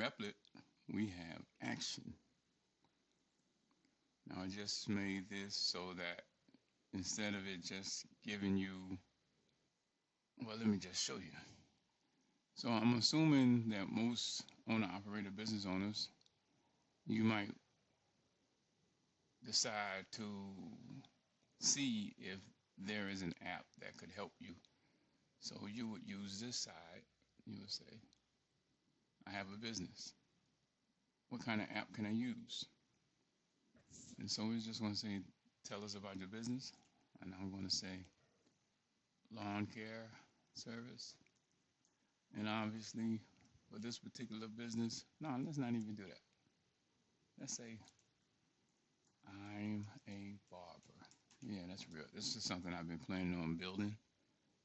Replit, we have action. Now I just made this so that instead of it just giving you, well, let me just show you. So I'm assuming that most owner-operator business owners, you might decide to see if there is an app that could help you. So you would use this side. You would say, I have a business. What kind of app can I use? And so we're just going to say, tell us about your business. And I'm going to say, lawn care service. And obviously, for this particular business, no, let's not even do that. Let's say, I'm a barber. Yeah, that's real. This is something I've been planning on building.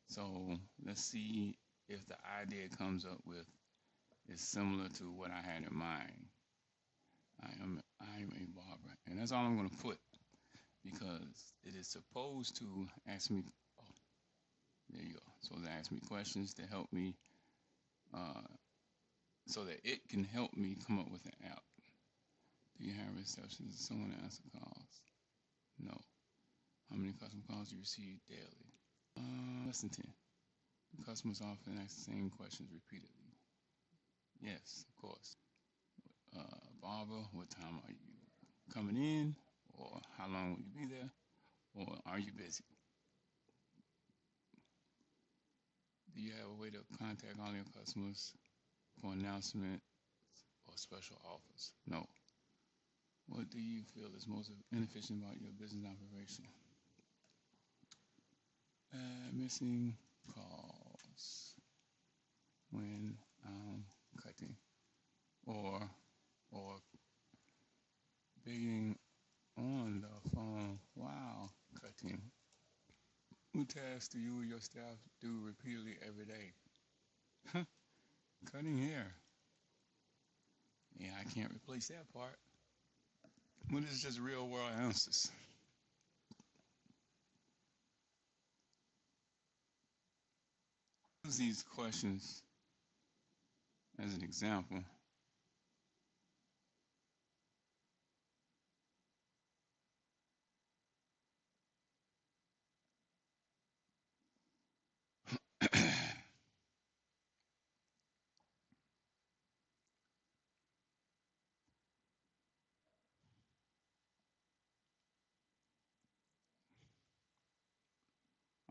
So let's see if the idea it comes up with is similar to what I had in mind. I'm a barber, and that's all I'm going to put because it is supposed to ask me. Oh, there you go. So it asks me questions to help me, uh, so that it can help me come up with an app. Do you have receptions? Does someone answer calls? No. How many customer calls do you receive daily? Less than 10. Customers often ask the same questions repeatedly. Yes, of course. Barber, what time are you coming in? Or how long will you be there? Or are you busy? Do you have a way to contact all your customers for announcements or special offers? No. What do you feel is most inefficient about your business operation? Missing calls when I'm cutting, or or being on the phone while cutting. What tasks do you or your staff do repeatedly every day? Cutting hair. Yeah, I can't replace that part. But it's just real world answers. Use these questions as an example.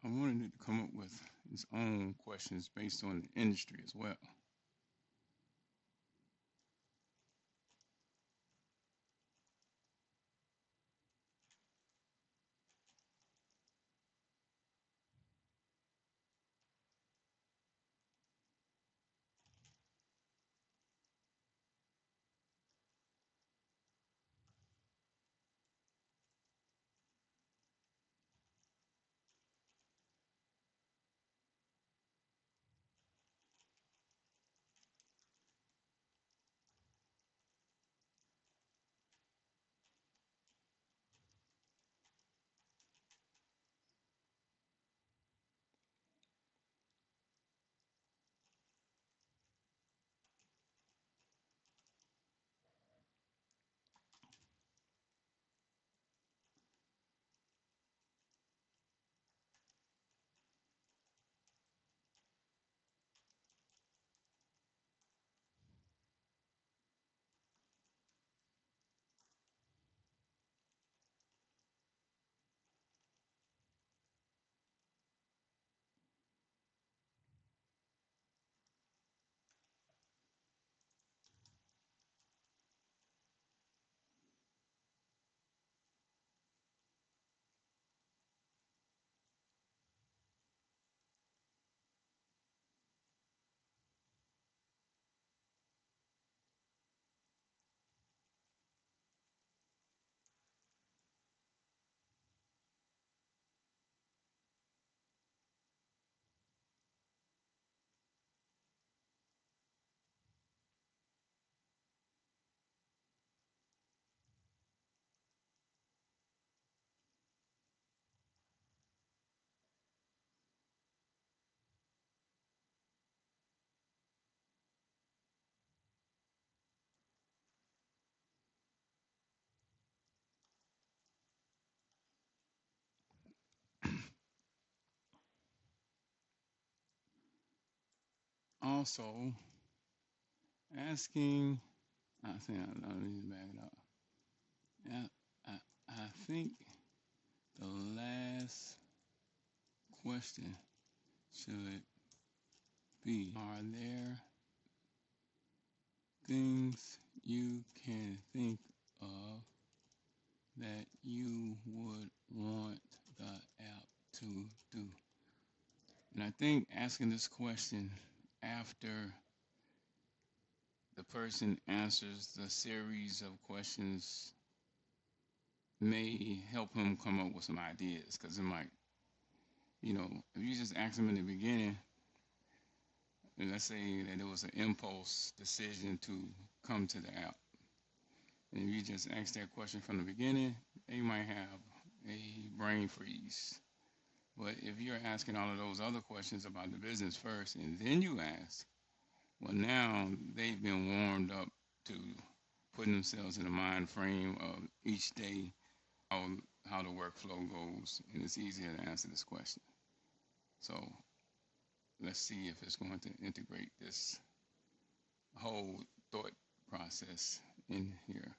I wanted it to come up with its own questions based on the industry as well. also asking, I think I need to back it up. Yeah, I think the last question should be, are there things you can think of that you would want the app to do? And I think asking this question after the person answers the series of questions may help him come up with some ideas, because it might, if you just ask him in the beginning, and let's say that it was an impulse decision to come to the app, and if you just ask that question from the beginning, they might have a brain freeze. But if you're asking all of those other questions about the business first, and then you ask, well, now they've been warmed up to putting themselves in the mind frame of each day, how the workflow goes, and it's easier to answer this question. So let's see if it's going to integrate this whole thought process in here.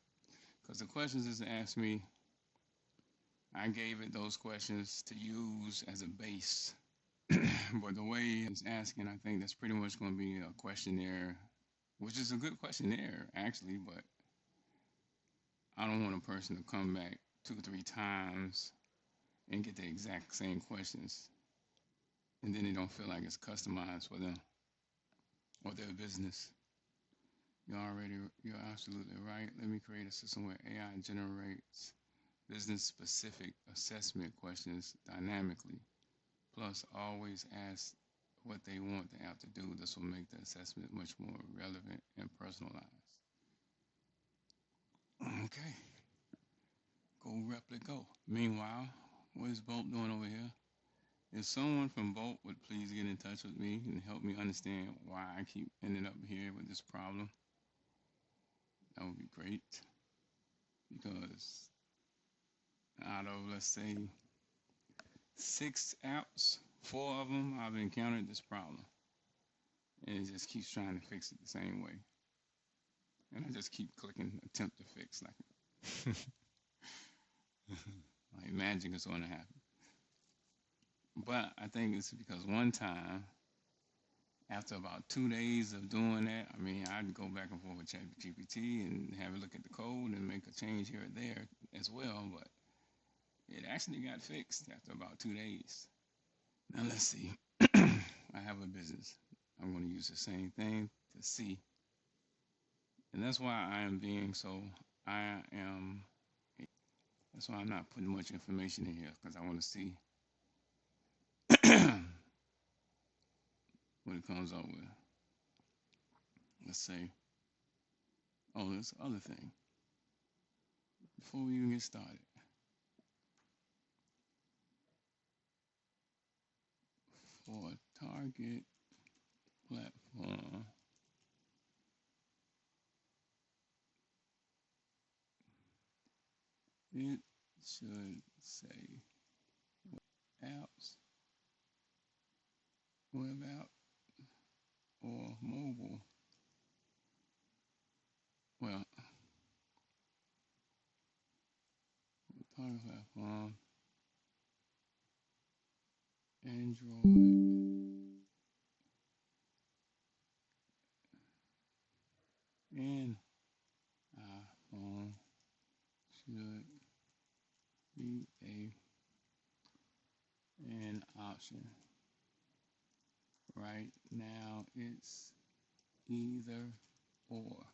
Because the questions is asked me, I gave it those questions to use as a base. But the way it's asking, I think that's pretty much going to be a questionnaire, which is a good questionnaire, actually, but I don't want a person to come back 2 or 3 times and get the exact same questions, and then they don't feel like it's customized for them or their business. You're absolutely right. Let me create a system where AI generates business-specific assessment questions dynamically. Plus, always ask what they want the app to do. This will make the assessment much more relevant and personalized. Okay, go Replit, go. Meanwhile, what is Bolt doing over here? If someone from Bolt would please get in touch with me and help me understand why I keep ending up here with this problem, that would be great. Because out of, let's say, 6 apps, 4 of them, I've encountered this problem. And it just keeps trying to fix it the same way. And I just keep clicking attempt to fix, like magic is going to happen. But I think it's because one time, after about 2 days of doing that, I'd go back and forth with ChatGPT and have a look at the code and make a change here or there as well. But it actually got fixed after about 2 days. Now let's see. I have a business. I'm going to use the same thing to see. And that's why that's why I'm not putting much information in here, because I want to see what it comes up with. Let's say, this other thing. Before we even get started, for a target platform, it should say apps, web app, or mobile. Well, target platform, Android, and iPhone should be an option. Right now, it's either or.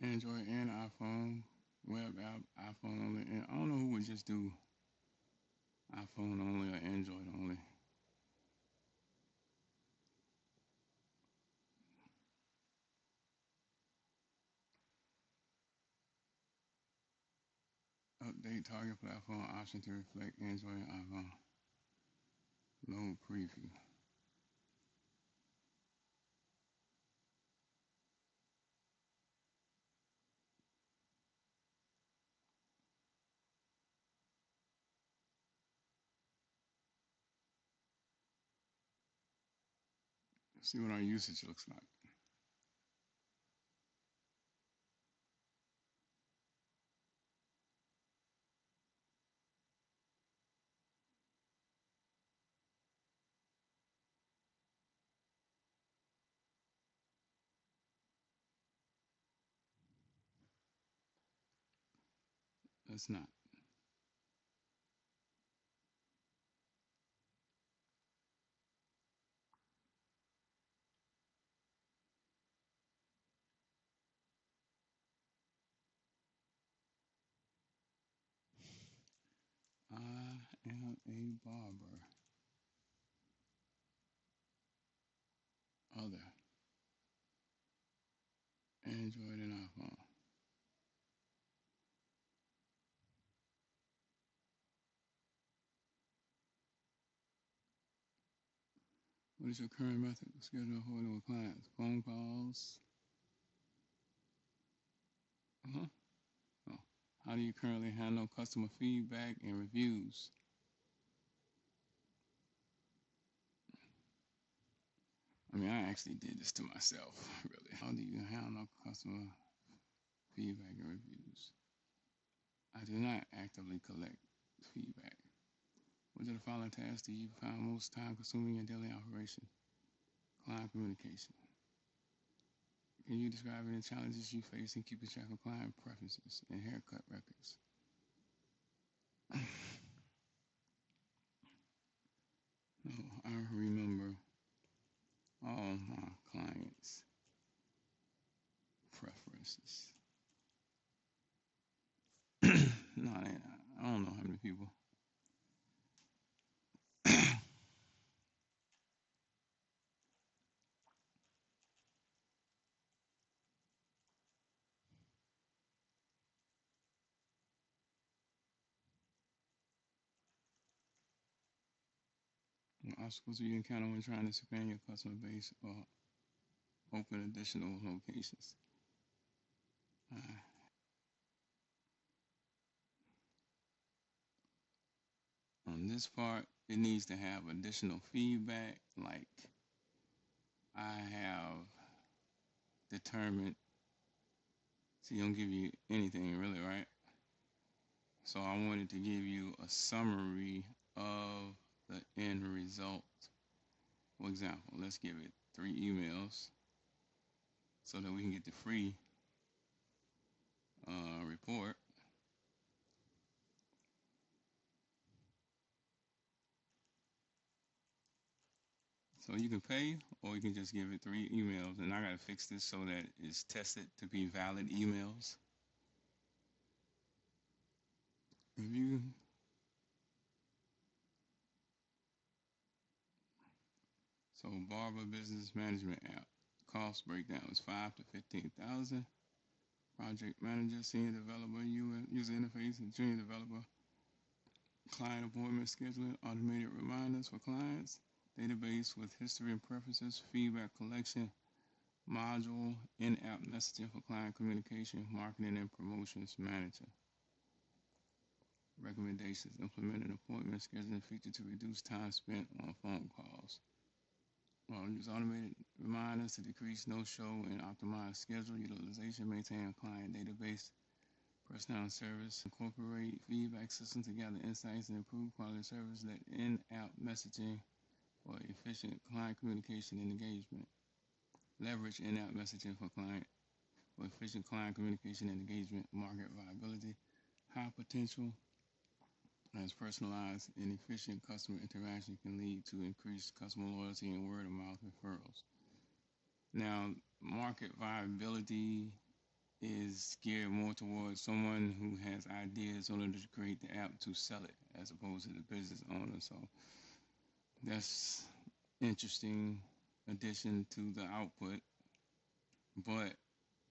Android and iPhone, web app, iPhone only. And I don't know who would just do iPhone only or Android only. Update target platform option to reflect Android and iPhone. Load preview. See what our usage looks like. Let's not. I am a barber. Other. Android and iPhone. What is your current method of scheduling appointment with clients? Phone calls. Uh-huh. Oh. How do you currently handle customer feedback and reviews? I mean, I actually did this to myself, really. How do you handle customer feedback and reviews? I do not actively collect feedback. Which of the following tasks do you find most time consuming in daily operation? Client communication. Can you describe any challenges you face in keeping track of client preferences and haircut records? No, I remember all my clients' preferences. No, I don't know how many people. What obstacles do you encounter when trying to expand your customer base or open additional locations? Uh, on this part, it needs to have additional feedback. Like, I have determined, so you don't give you anything really, right? So I wanted to give you a summary of the end result. For example, let's give it 3 emails so that we can get the free report. So you can pay, or you can just give it 3 emails. And I got to fix this so that it's tested to be valid emails. Review. So Barber Business Management app. Cost breakdown is 5 to 15,000. Project manager, senior developer, user interface, and junior developer. Client appointment scheduling, automated reminders for clients, database with history and preferences, feedback collection, module, in-app messaging for client communication, marketing and promotions manager. Recommendations, implement an appointment scheduling feature to reduce time spent on phone calls. Use automated reminders to decrease no-show and optimize schedule utilization, maintain a client database, personal service, incorporate feedback systems to gather insights and improve quality of service, let in-app messaging for efficient client communication and engagement. Leverage in-app messaging for efficient client communication and engagement, market viability, high potential as personalized and efficient customer interaction can lead to increased customer loyalty and word of mouth referrals. Now, market viability is geared more towards someone who has ideas in order to create the app to sell it as opposed to the business owner. So that's interesting addition to the output. But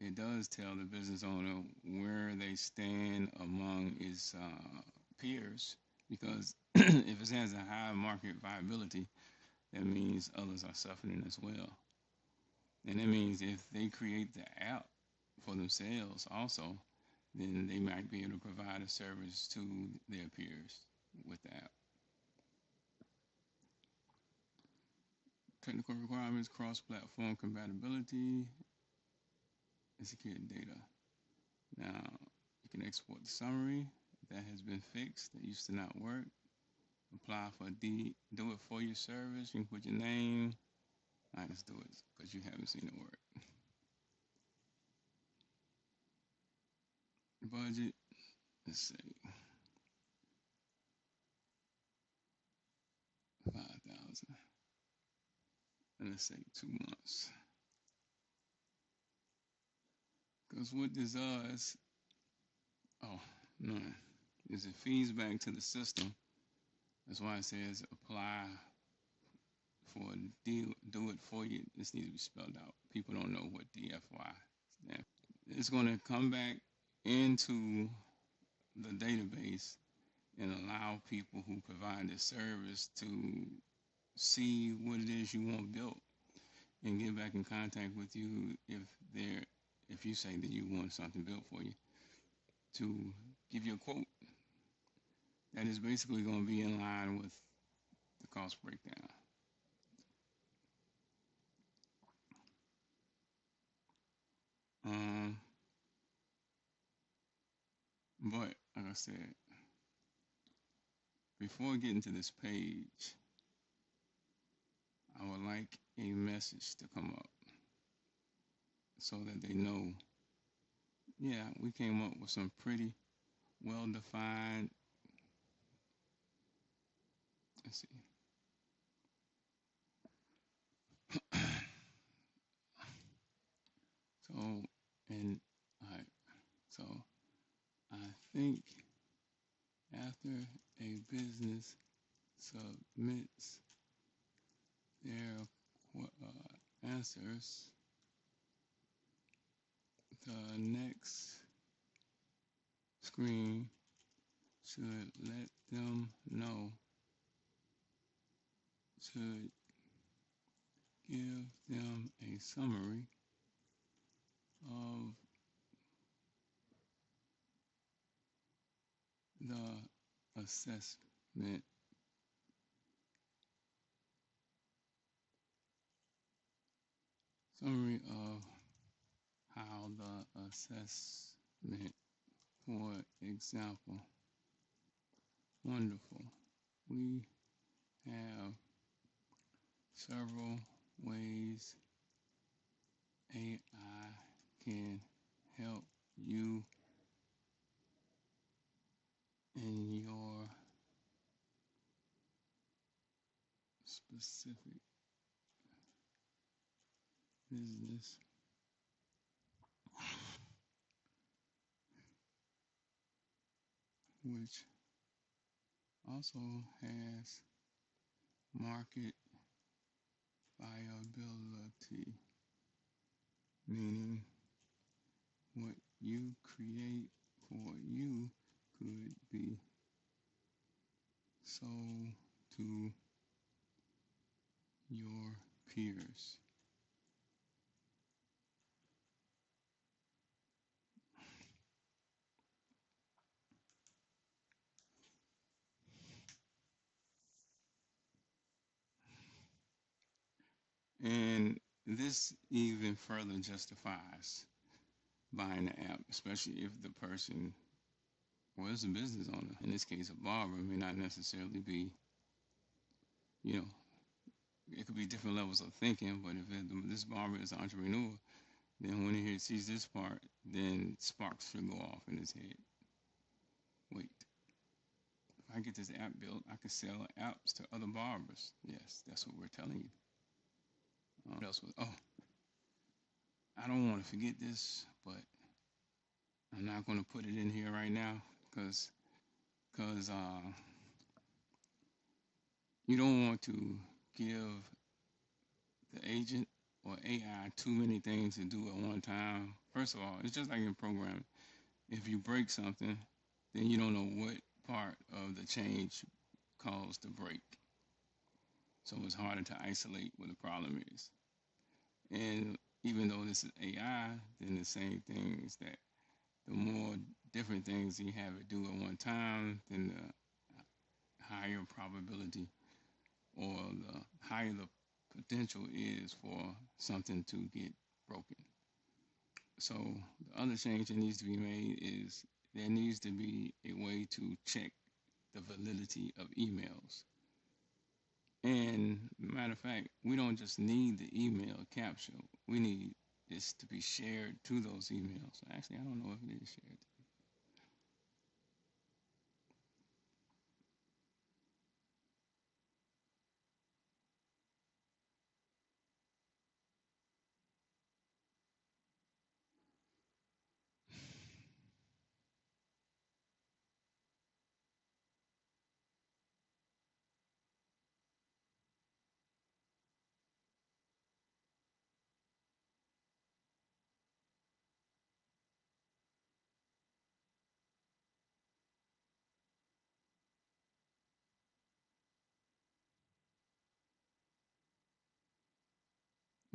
it does tell the business owner where they stand among its peers, because if it has a high market viability, that means others are suffering as well. And that means if they create the app for themselves also, then they might be able to provide a service to their peers with the app. Technical requirements, cross-platform compatibility, and secure data. Now, you can export the summary that has been fixed, that used to not work. Apply for do it for your service. You can put your name. All right, let's do it because you haven't seen it work. Budget, let's say 5,000. And let's say 2 months. Because what this does, oh, no, is it feeds back to the system. That's why it says apply for do it for you. This needs to be spelled out. People don't know what DFY stands. It's going to come back into the database and allow people who provide this service to see what it is you want built and get back in contact with you if you say that you want something built for you, to give you a quote that is basically going to be in line with the cost breakdown. But like I said, before getting to this page, I would like a message to come up so that they know, yeah, we came up with some pretty well-defined, let's see. So, and all right, so I think after a business submits their answers, the next screen should let them know, should give them a summary of the assessment. Summary of how the assessment, for example, wonderful. We have several ways AI can help you in your specific business. Which also has market viability, meaning what you create for you could be sold to your peers. And this even further justifies buying the app, especially if the person was a business owner. In this case, a barber may not necessarily be, you know, it could be different levels of thinking, but if this barber is an entrepreneur, then when he sees this part, then sparks should go off in his head. Wait, if I get this app built, I can sell apps to other barbers. Yes, that's what we're telling you. What else was? Oh, I don't want to forget this, but I'm not going to put it in here right now because you don't want to give the agent or AI too many things to do at one time First of all, it's just like in programming. If you break something, then you don't know what part of the change caused the break. So it's harder to isolate what the problem is. And even though this is AI, then the same thing is that the more different things you have it do at one time, then the higher probability or the higher the potential is for something to get broken. So the other change that needs to be made is there needs to be a way to check the validity of emails. And matter of fact, we don't just need the email capture. We need this to be shared to those emails. Actually, I don't know if it is shared.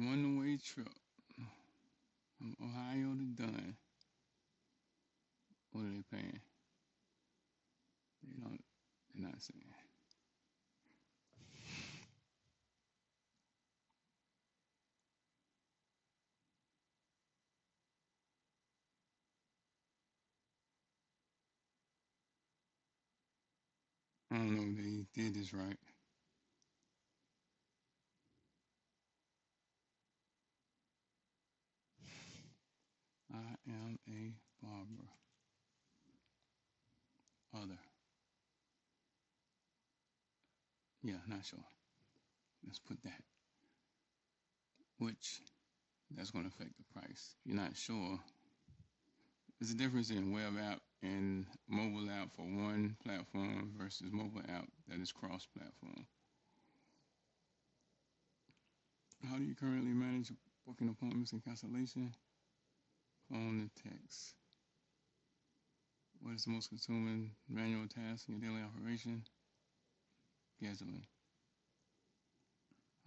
One-way trip from Ohio to Dunn. What are they paying? They don't. They're not saying. I don't know if they did this right. I am a barber. Other. Yeah, not sure. Let's put that. Which that's going to affect the price. If you're not sure, there's a difference in web app and mobile app for one platform versus mobile app that is cross-platform. How do you currently manage booking appointments and cancellation? Phone and text. What is the most consuming manual task in your daily operation? Scheduling.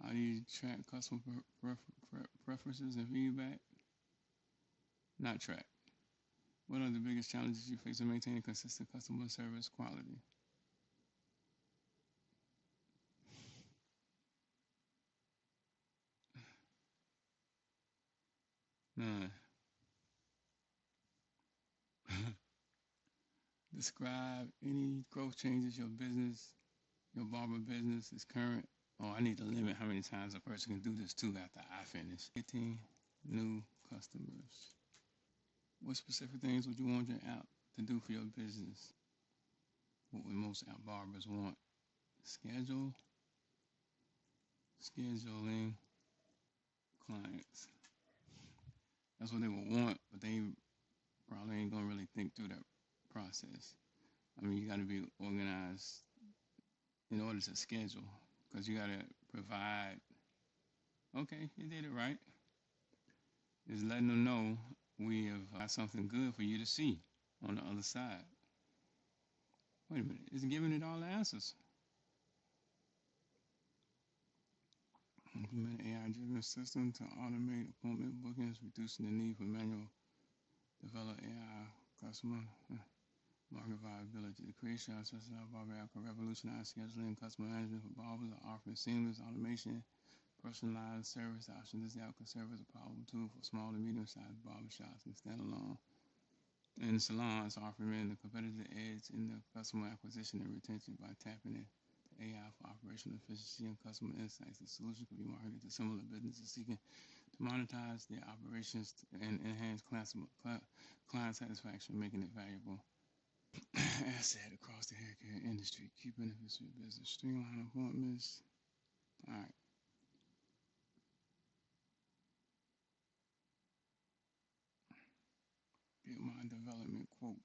How do you track customer preferences and feedback? Not track. What are the biggest challenges you face in maintaining consistent customer service quality? None. Describe any growth changes your barber business is current. Oh, I need to limit how many times a person can do this too after I finish. 18 new customers. What specific things would you want your app to do for your business? What would most app barbers want? Schedule, scheduling clients. That's what they would want, but they probably ain't gonna really think through that process. I mean, you got to be organized in order to schedule because you got to provide. Okay, you did it right. Is letting them know we have got something good for you to see on the other side. Wait a minute, it's giving it all the answers. Implement AI-driven system to automate appointment bookings, reducing the need for manual develop AI customer market viability. The creation of such a barber app can revolutionize scheduling and customer management for barbers, offering seamless automation, personalized service options. This app can serve as a powerful tool for small and medium-sized barbershops and standalone and salons, offering the competitive edge in the customer acquisition and retention by tapping into AI for operational efficiency and customer insights. The solution can be marketed to similar businesses seeking to monetize their operations and enhance client satisfaction, making it valuable asset across the haircare industry. Key benefits of your business: streamline appointments. All right. Get my development quote.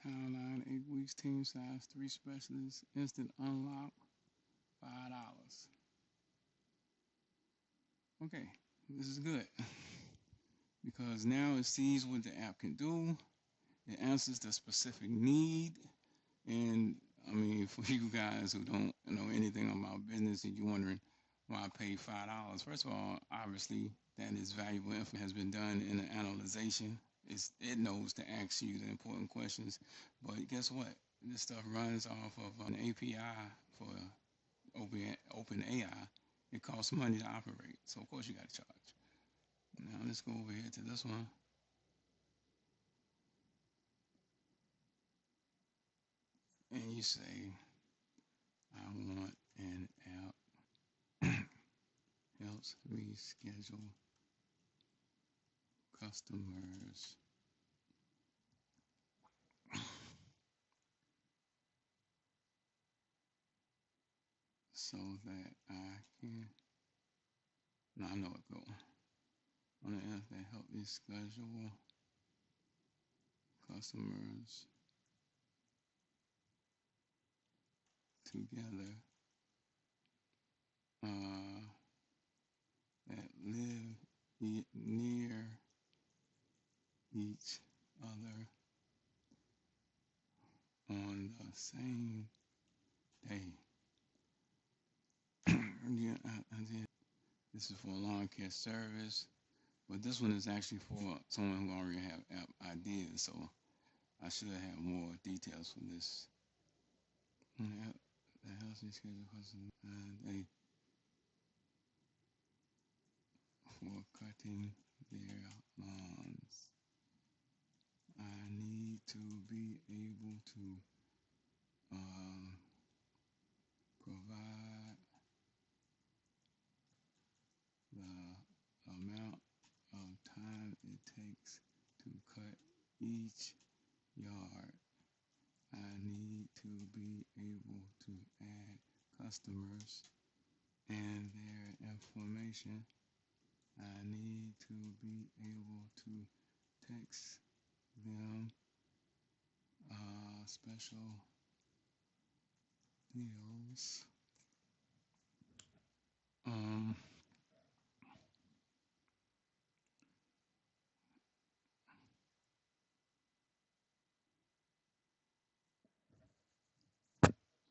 timeline, 8 weeks, team size, 3 specialists, instant unlock, $5. Okay, this is good because now it sees what the app can do. It answers the specific need. And I mean, for you guys who don't know anything about business and you're wondering why I paid $5, first of all, obviously that is valuable information has been done in an analyzation. It knows to ask you the important questions. But guess what? This stuff runs off of an API for OpenAI. It costs money to operate, so of course you got to charge. Now let's go over here to this one. And you say, I want an app helps me schedule customers so that I can. No, I know it go. On the app that help me schedule customers together that live near each other on the same day. Yeah, I did. This is for a lawn care service, but this one is actually for someone who already have app ideas. So I should have more details for this. App that helps me schedule customers day for cutting their lawns. I need to be able to provide the amount of time it takes to cut each yard. I need to be able to add customers and their information. I need to be able to text them special deals.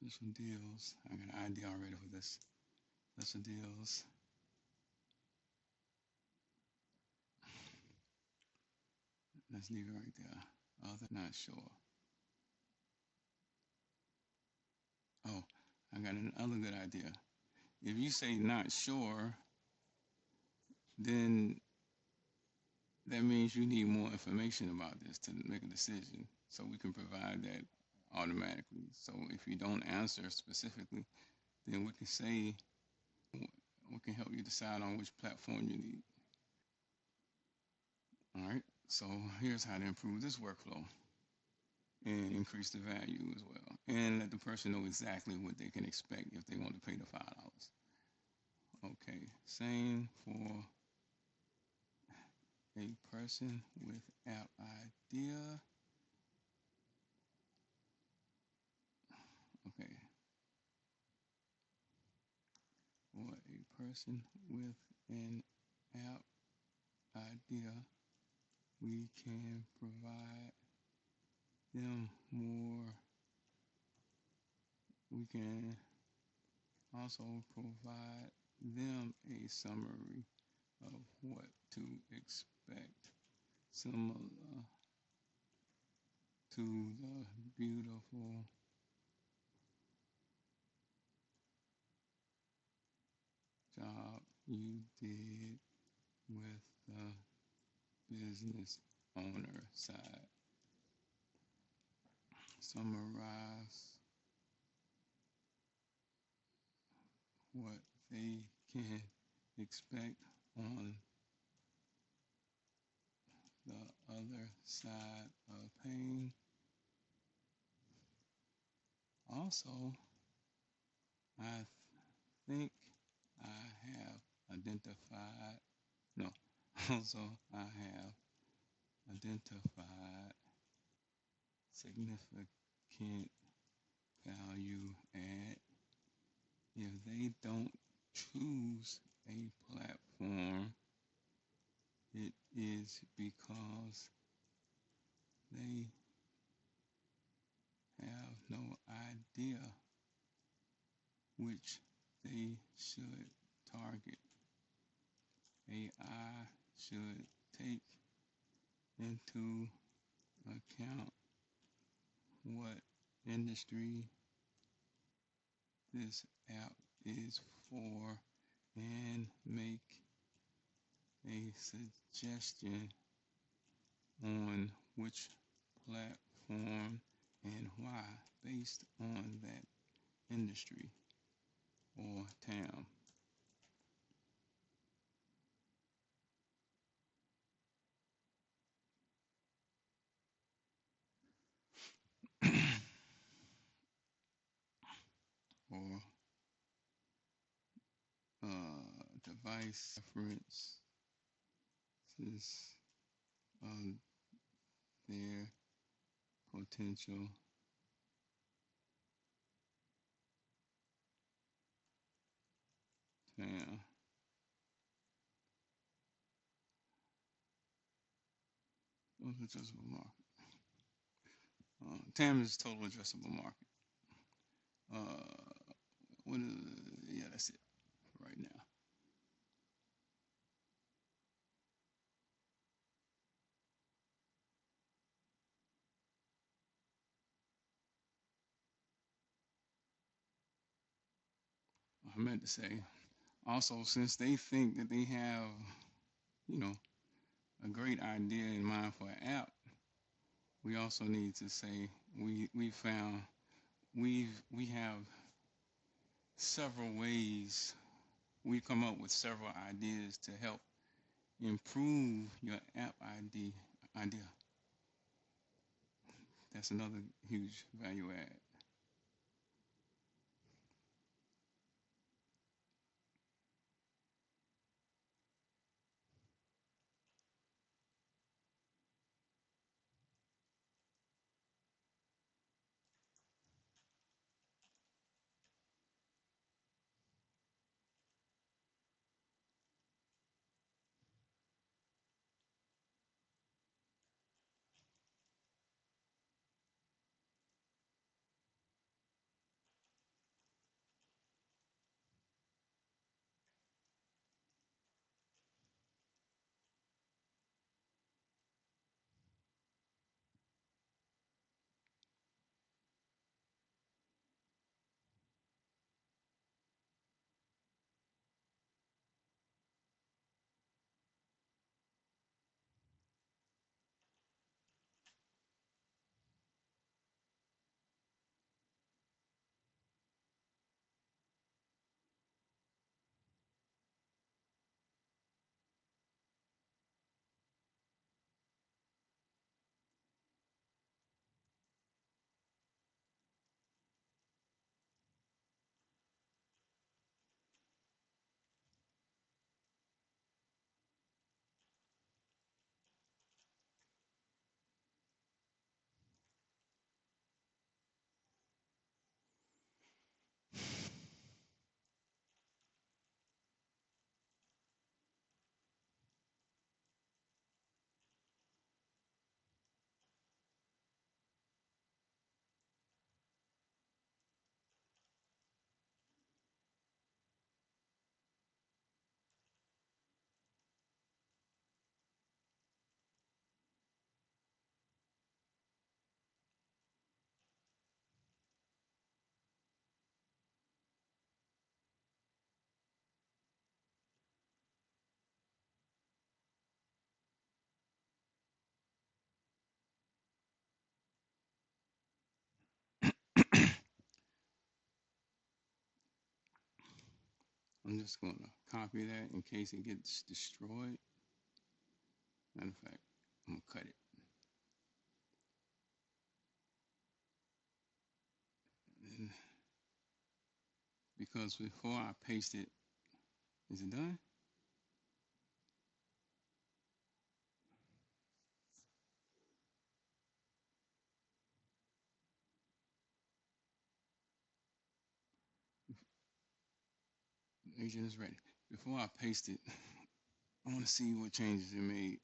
Special deals. I got an idea already for this. Special deals. Let's leave it right there. Other, not sure. Oh, I got another good idea. If you say not sure, then that means you need more information about this to make a decision. So we can provide that automatically. So if you don't answer specifically, then we can say we can help you decide on which platform you need. All right. So here's how to improve this workflow and increase the value as well, and let the person know exactly what they can expect if they want to pay the $5. Okay. Same for a person with app idea. Okay. For a person with an app idea, we can provide them more. We can also provide them a summary of what to expect, similar to the beautiful job you did with the business owner side. Summarize what they can expect on the other side of pain. Also, I think I have identified, no, also I have identified significant value add. If they don't choose a platform, it is because they have no idea which they should target. AI should take into account what industry this app is for and make a suggestion on which platform and why based on that industry or TAM. or device references of their potential TAM. Total addressable market. TAM is total addressable market. What is, yeah, that's it right now. I meant to say, also, since they think that they have, you know, a great idea in mind for an app, we also need to say we found we have several ways. We come up with several ideas to help improve your app idea. That's another huge value add. I'm just going to copy that in case it gets destroyed. Matter of fact, I'm going to cut it. And because before I paste it, is it done? Agent is ready. Before I paste it, I want to see what changes it made.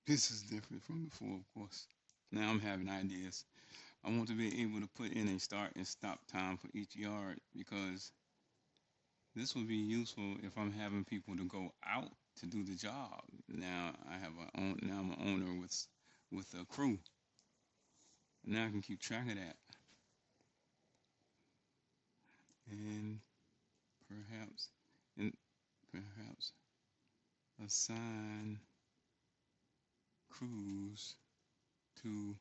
This is different from before, of course. Now I'm having ideas. I want to be able to put in a start and stop time for each yard because this would be useful if I'm having people to go out to do the job. Now now I'm an owner with a crew. Now I can keep track of that and perhaps and perhaps assign crews to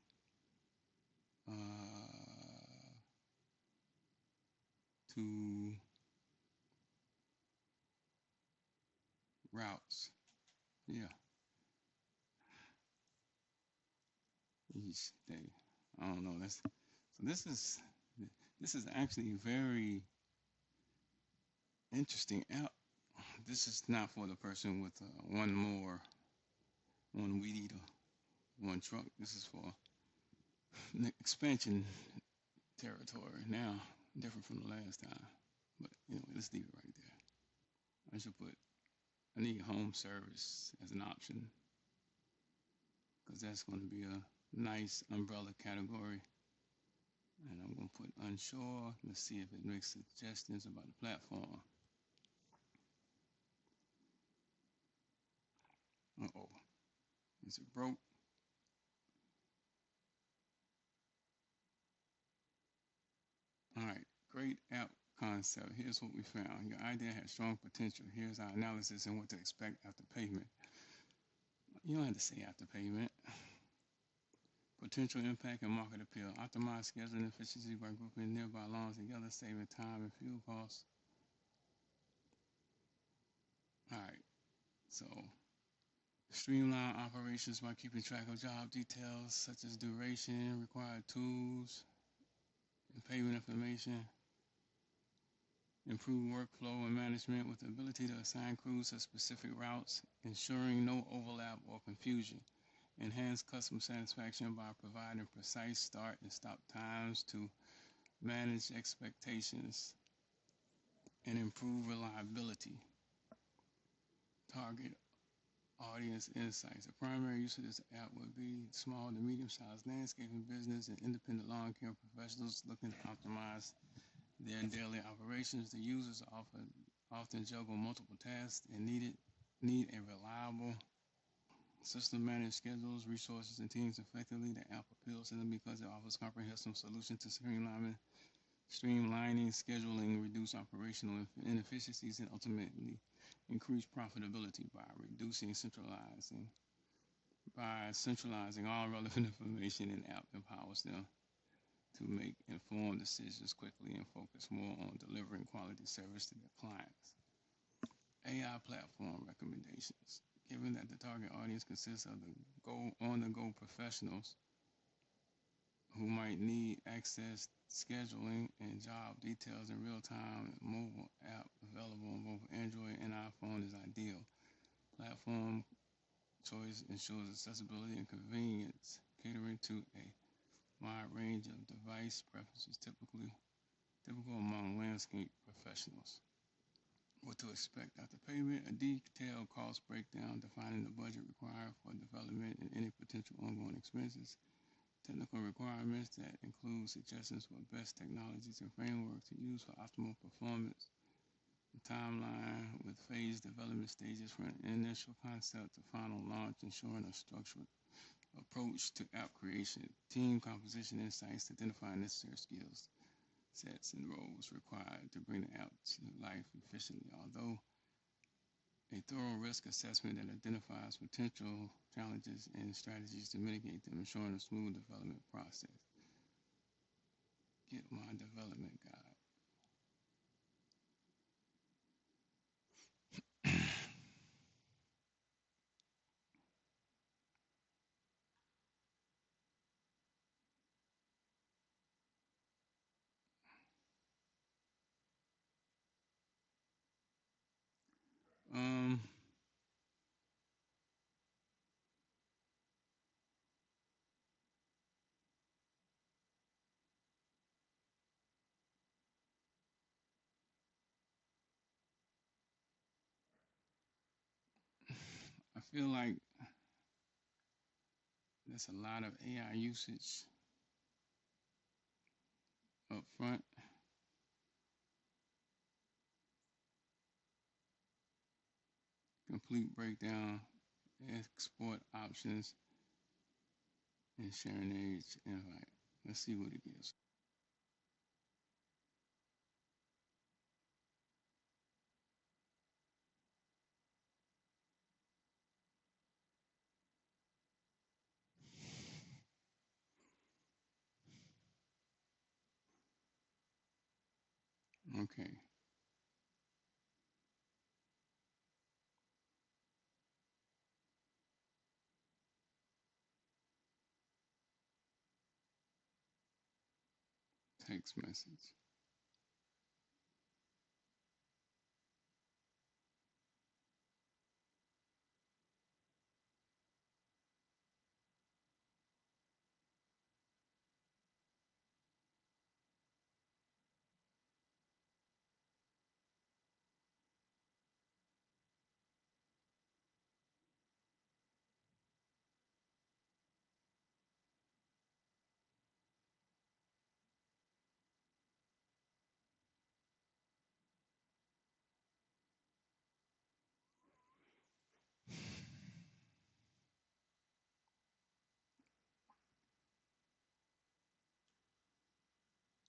uh, to routes. Yeah, each day. I don't know. That's so. This is actually very interesting app. This is not for the person with one weed eater, one truck. This is for expansion territory now, different from the last time. But anyway, let's leave it right there. I should put I need home service as an option because that's going to be a nice umbrella category. And I'm going to put unsure. Let's see if it makes suggestions about the platform. Uh-oh. Is it broke? All right. Great app concept. Here's what we found. Your idea has strong potential. Here's our analysis and what to expect after payment. You don't have to say after payment. Potential impact and market appeal. Optimize scheduling efficiency by grouping nearby lawns together, saving time and fuel costs. All right. So streamline operations by keeping track of job details such as duration, required tools, and payment information. Improve workflow and management with the ability to assign crews to specific routes, ensuring no overlap or confusion. Enhance customer satisfaction by providing precise start and stop times to manage expectations and improve reliability. Target audience insights. The primary use of this app would be small to medium-sized landscaping business and independent lawn care professionals looking to optimize their daily operations. The users often juggle multiple tasks and need a reliable system manage schedules, resources, and teams effectively. The app appeals to them because it offers comprehensive solutions to streamlining scheduling, reduce operational inefficiencies, and ultimately increase profitability by centralizing all relevant information. In app empowers them to make informed decisions quickly and focus more on delivering quality service to their clients. AI platform recommendations. Given that the target audience consists of the on-the-go professionals who might need access scheduling and job details in real time, mobile app available on both Android and iPhone is ideal. Platform choice ensures accessibility and convenience, catering to a wide range of device preferences typical among landscape professionals. What to expect after payment, a detailed cost breakdown defining the budget required for development and any potential ongoing expenses, technical requirements that include suggestions for best technologies and frameworks to use for optimal performance, a timeline with phased development stages from initial concept to final launch, ensuring a structured approach to app creation, team composition insights, identifying necessary skills, sets, and roles required to bring the app to life efficiently. Although a thorough risk assessment that identifies potential challenges and strategies to mitigate them, ensuring a smooth development process. Get my development guide. um, I feel like there's a lot of AI usage up front. Complete breakdown, export options, and sharing age invite. Let's see what it gives. Okay. Text message.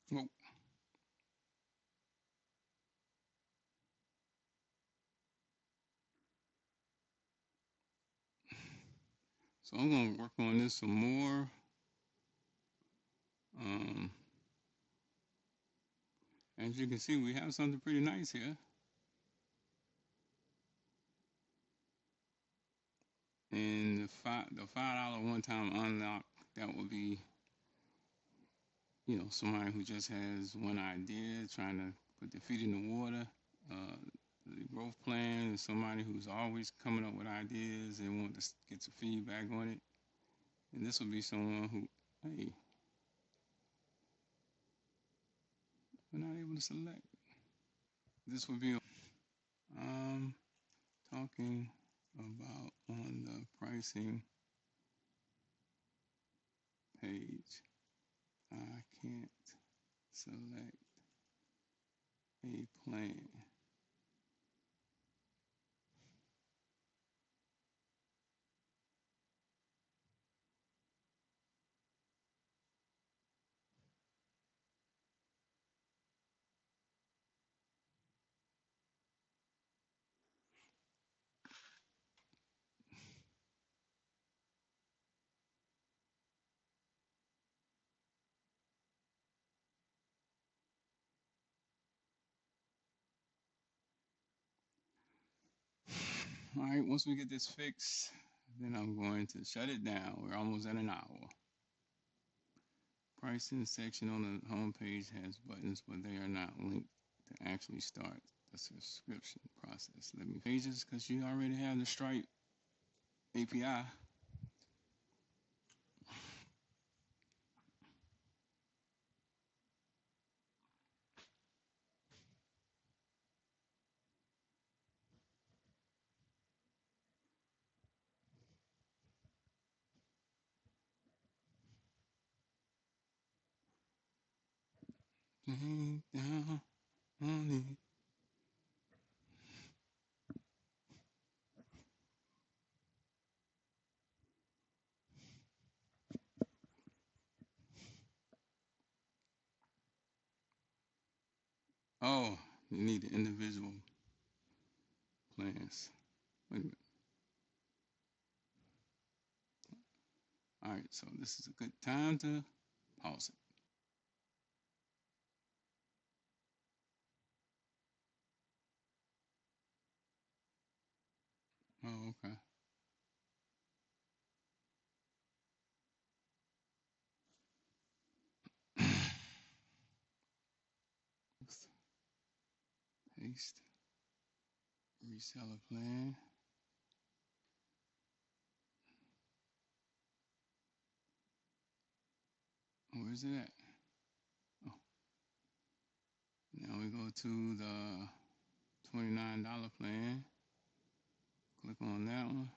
Well, so I'm gonna work on this some more. Um, as you can see, we have something pretty nice here. And the $5 one-time unlock, that would be, somebody who just has one idea, trying to put their feet in the water. The growth plan is somebody who's always coming up with ideas and want to get some feedback on it. And this would be someone who, hey, we're not able to select. This would be talking about on the pricing page. I can't select a plan. All right, once we get this fixed, then I'm going to shut it down. We're almost at an hour. Pricing section on the home page has buttons, but they are not linked to actually start the subscription process. Let me pages because you already have the Stripe API. Down on it. Oh, you need the individual plans. Wait a minute. All right, so this is a good time to pause it. Oh, okay. Paste reseller plan. Where's it at? Oh, now we go to the $29 plan. Click on that one.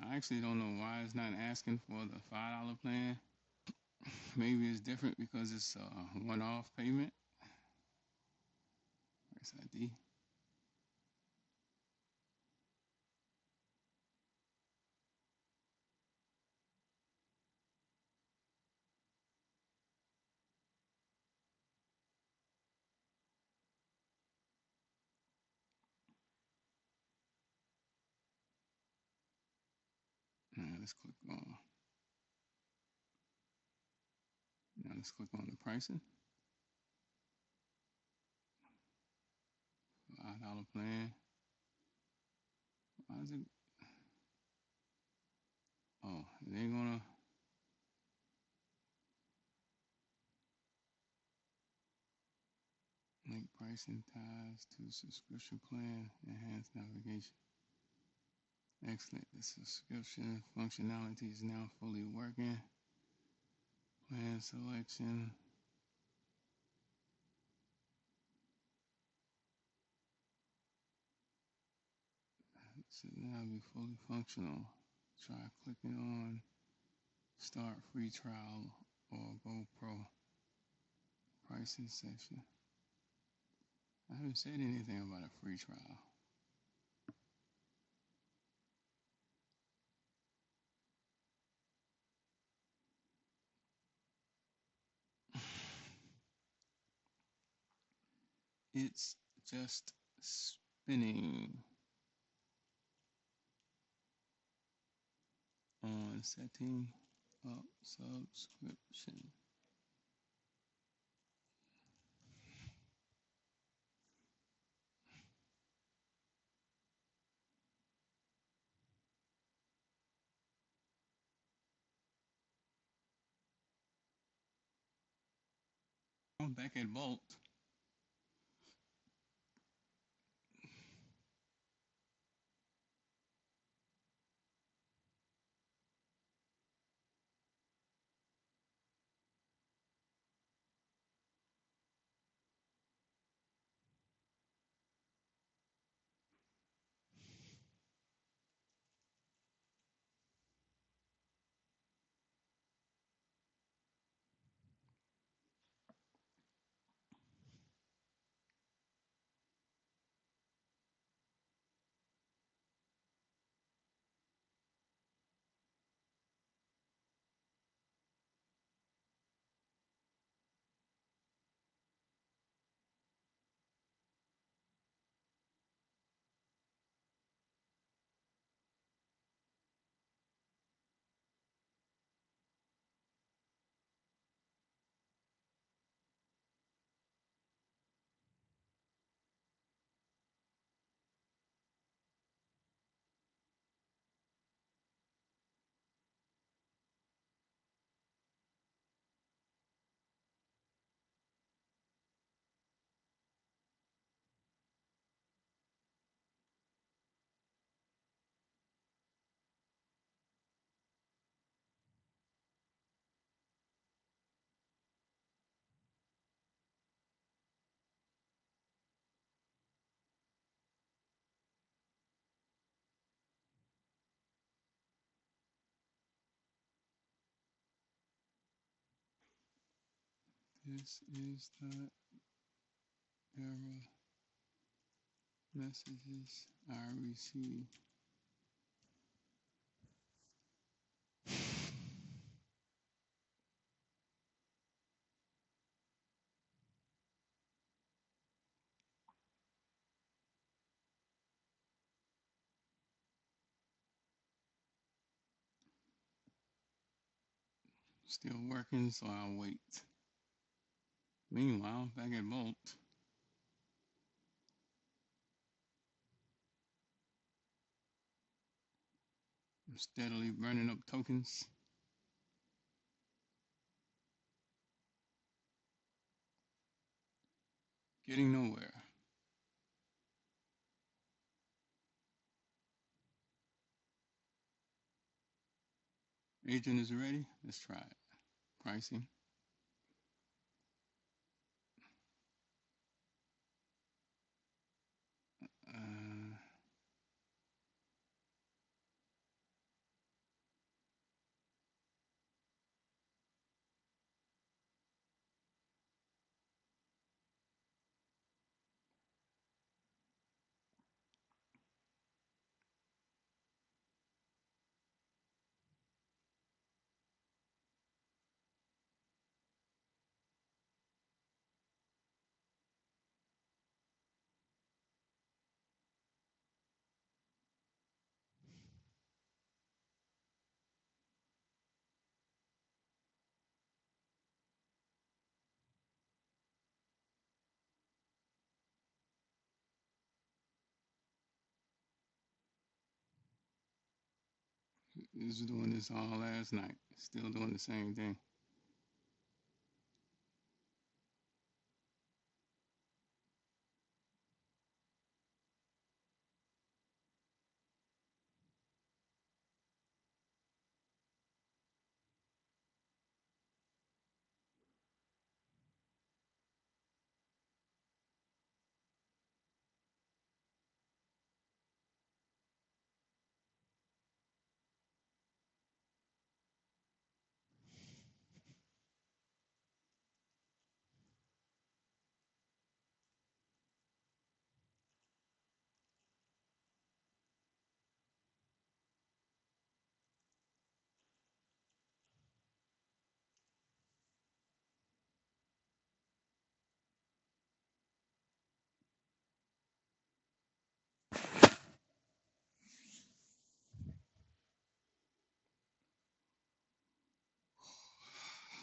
I actually don't know why it's not asking for the $5 plan. Maybe it's different because it's a one-off payment. Price ID. Now let's click on. Now let's click on the pricing. $5 plan. Why is it? Oh, it ain't gonna. Link pricing ties to subscription plan. Enhanced navigation. Excellent. The subscription functionality is now fully working. Plan selection. It should now be fully functional. Try clicking on Start Free Trial or Go Pro. Pricing section. I haven't said anything about a free trial. It's just spinning on setting up subscription. I'm back at Bolt. This is the error messages I receive. Still working, so I'll wait. Meanwhile, back at Bolt, I'm steadily burning up tokens. Getting nowhere. Agent is ready. Let's try it. Pricing. Uh, was doing this all last night. Still doing the same thing.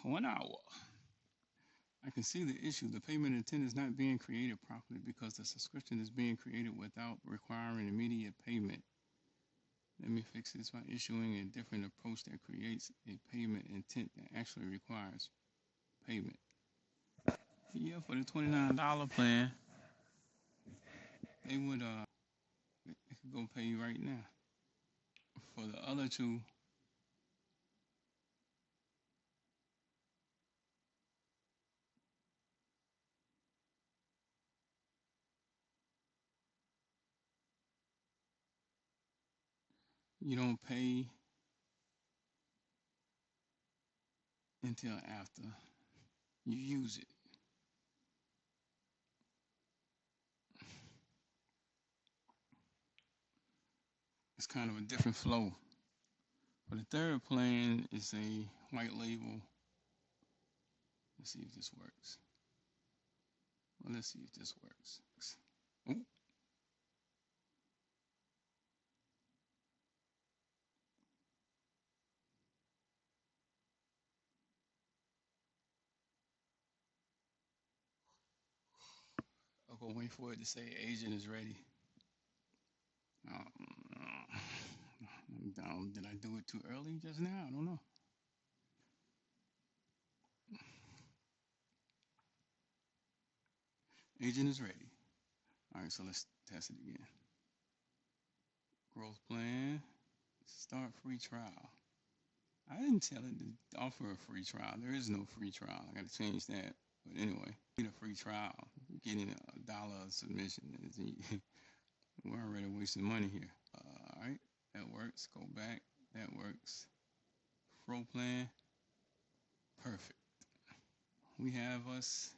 One hour. I can see the issue. The payment intent is not being created properly because the subscription is being created without requiring immediate payment. Let me fix this by issuing a different approach that creates a payment intent that actually requires payment. Yeah, for the $29 plan, they would they could go pay you right now. For the other two, you don't pay until after you use it. It's kind of a different flow. For the third plan, it's a white label. Let's see if this works. Well, let's see if this works. Ooh. I'll go wait for it to say agent is ready. Did I do it too early just now? I don't know. Agent is ready. All right, so let's test it again. Growth plan. Start free trial. I didn't tell it to offer a free trial. There is no free trial. I got to change that. But anyway, need a free trial. You're getting $1 submission. We're already wasting money here. All right, that works. Go back. That works. Pro plan. Perfect. we have us,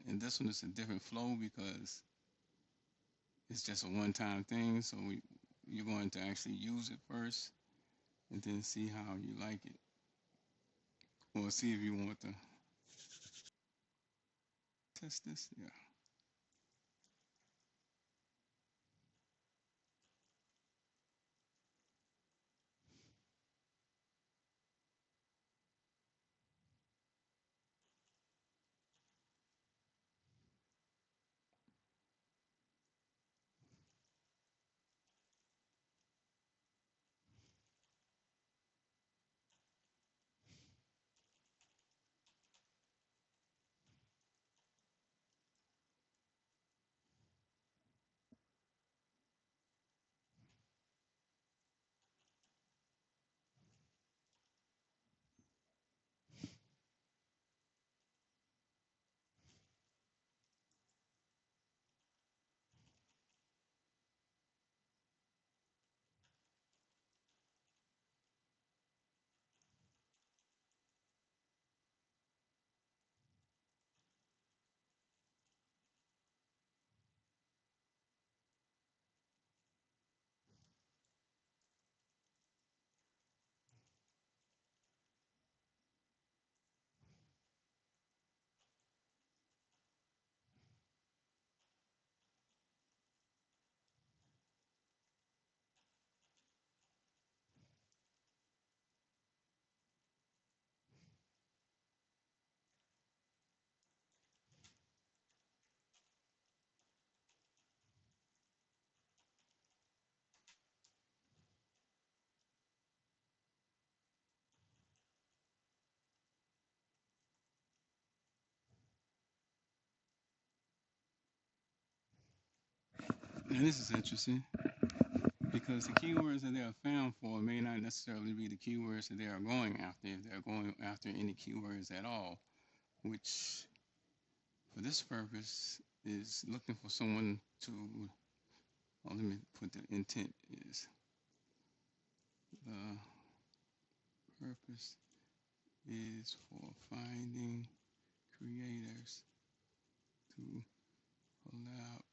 and this one is a different flow because it's just a one-time thing. So you're going to actually use it first, and then see how you like it, or see if you want to test this. Yeah. And this is interesting because the keywords that they are found for may not necessarily be the keywords that they are going after, if they're going after any keywords at all, which for this purpose is looking for someone to, well, let me put the intent is the purpose is for finding creators to collaborate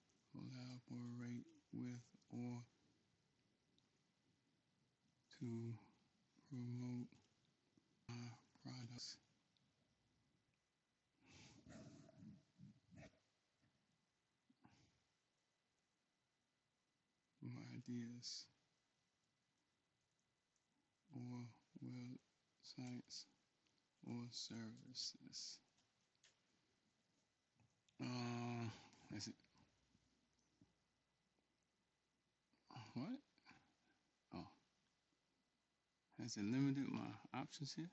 with or to promote products or ideas or websites or services. Is it what? Oh, has it limited my options here?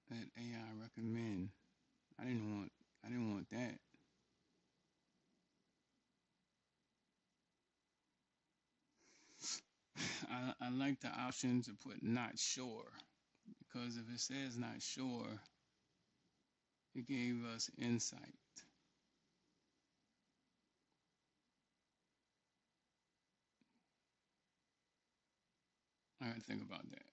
That AI recommend. I didn't want. I didn't want that. I like the option to put not sure because if it says not sure, it gave us insight. I got to think about that.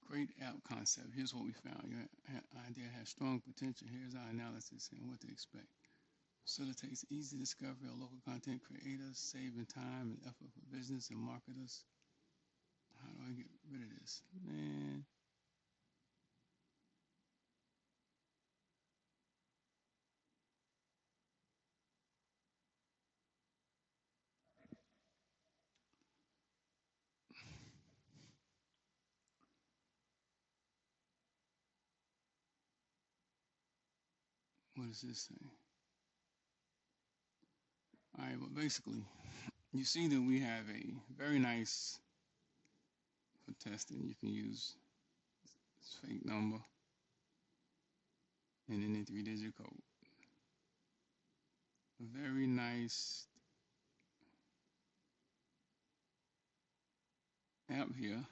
Great app concept. Here's what we found. Your idea has strong potential. Here's our analysis and what to expect. Facilitates easy discovery of local content creators, saving time and effort for business and marketers. How do I get rid of this? Man, what does this say? All right, well, basically, you see that we have a very nice for testing. You can use this fake number and then a 3-digit code. A very nice app here.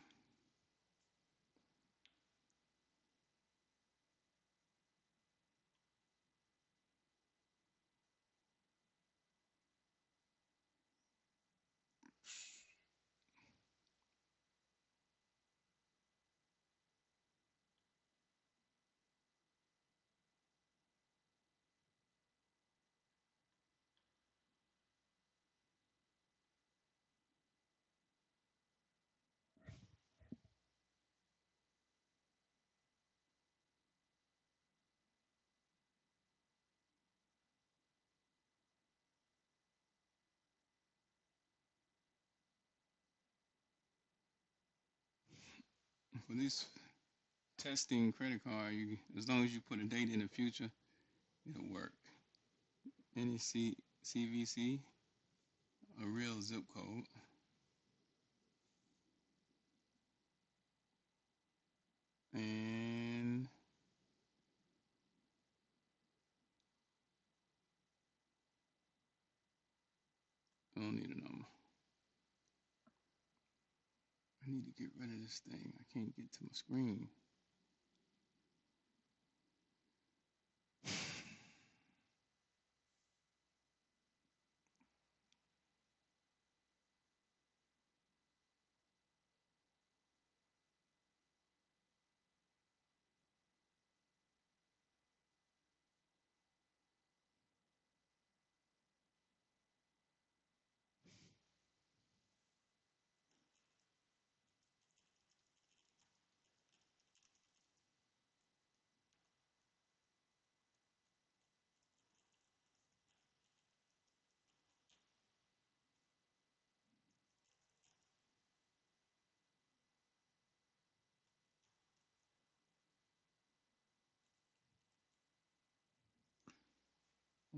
For this testing credit card, as long as you put a date in the future, it'll work. Any CVC, a real zip code, and I don't need a number. I need to get rid of this thing. I can't get to my screen.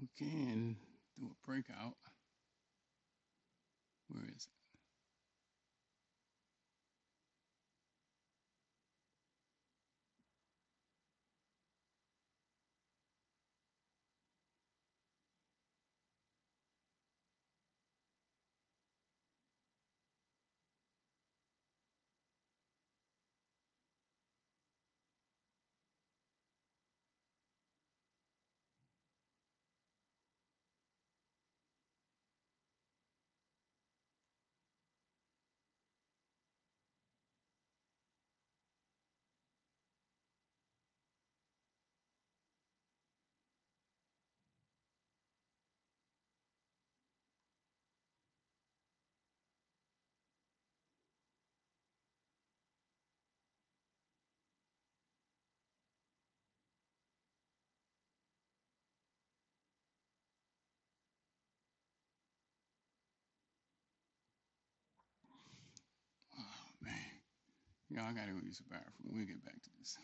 We can do a breakout. Where is it? Oh man. Yeah, I gotta go use the bathroom. We'll get back to this.